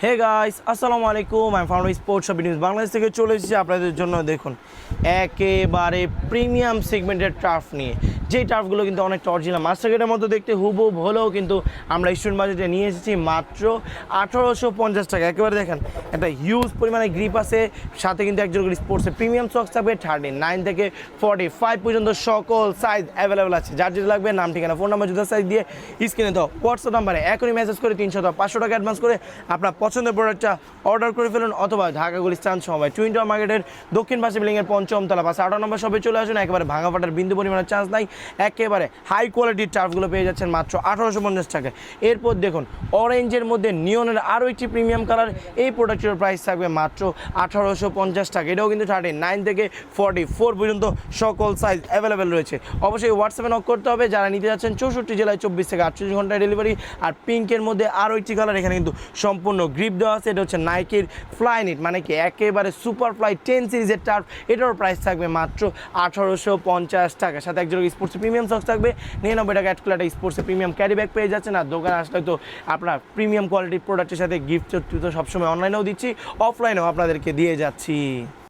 Hey guys, আসসালামু আলাইকুম। আমি founder sports shop news Bangladesh থেকে চলে এসেছি আপনাদের জন্য। দেখুন, একেবারে প্রিমিয়াম সেগমেন্টের টার্ফ নিয়ে, যেই টার্ফগুলো কিন্তু অনেকটা অরিজিনাল মাস্টারগেটের মতো দেখতে হুবহুব হলেও কিন্তু আমরা স্টুডেন্ট বাজেটে নিয়ে এসেছি মাত্র 1850 টাকা। একেবারে দেখেন, একটা হিউজ পরিমাণে গ্রিপ আছে, সাথে কিন্তু একজন করে স্পোর্টসের প্রিমিয়াম সক্স থাকবে 39 থেকে 45 পর্যন্ত সকল সাইজ অ্যাভেলেবেল আছে। যার যেটা লাগবে নাম ঠিকানা ফোন নাম্বার জুতার সাইজ দিয়ে স্ক্রিনে দাও হোয়াটসঅ্যাপ নাম্বারে এখনই মেসেজ করে 300 বা 500 টাকা অ্যাডভান্স করে আপনার পছন্দের প্রোডাক্টটা অর্ডার করে ফেলুন, অথবা ঢাকা গুলিস্তান সময় টুইন টাওয়ার মার্কেটের দক্ষিণ পাশে বিল্ডিংয়ের পঞ্চম তলা 18 নম্বর শপে চলে আসুন। একেবারে ভাঙা ফাটার বিন্দু পরিমাণের চান্স নাই, একেবারে হাই কোয়ালিটির টার্ফগুলো পেয়ে যাচ্ছেন মাত্র 1850 টাকায়। এরপর দেখুন, অরেঞ্জের মধ্যে নিয়নের আরও একটি প্রিমিয়াম কালার, এই প্রোডাক্টের প্রাইস থাকবে মাত্র 1850 টাকা। এটাও কিন্তু 39 থেকে 44 পর্যন্ত সকল সাইজ অ্যাভেলেবেল রয়েছে। অবশ্যই হোয়াটসঅ্যাপে নক করতে হবে যারা নিতে যাচ্ছেন। 64 জেলায় 24 থেকে 48 ঘন্টায় ডেলিভারি। আর পিঙ্কের মধ্যে আরও একটি কালার, এখানে কিন্তু সম্পূর্ণ গ্রিপ দেওয়া আছে। এটা হচ্ছে নাইকির ফ্লাইনিট, মানে কি একেবারে সুপার ফ্লাই 10 সিরিজের টার্ফ। এটার প্রাইস থাকবে মাত্র 1850 টাকা। সাথে একজন স্পোর্টস প্রিমিয়াম সক্স থাকবে 99 টাকা। অ্যাড করলে একটা স্পোর্টসের প্রিমিয়াম ক্যারি ব্যাগ পেয়ে যাচ্ছেন। আর দোকানে আসলে তো আপনার প্রিমিয়াম কোয়ালিটির প্রোডাক্টের সাথে গিফট তো সবসময় অনলাইনেও দিচ্ছি, অফলাইনেও আপনাদেরকে দিয়ে যাচ্ছি।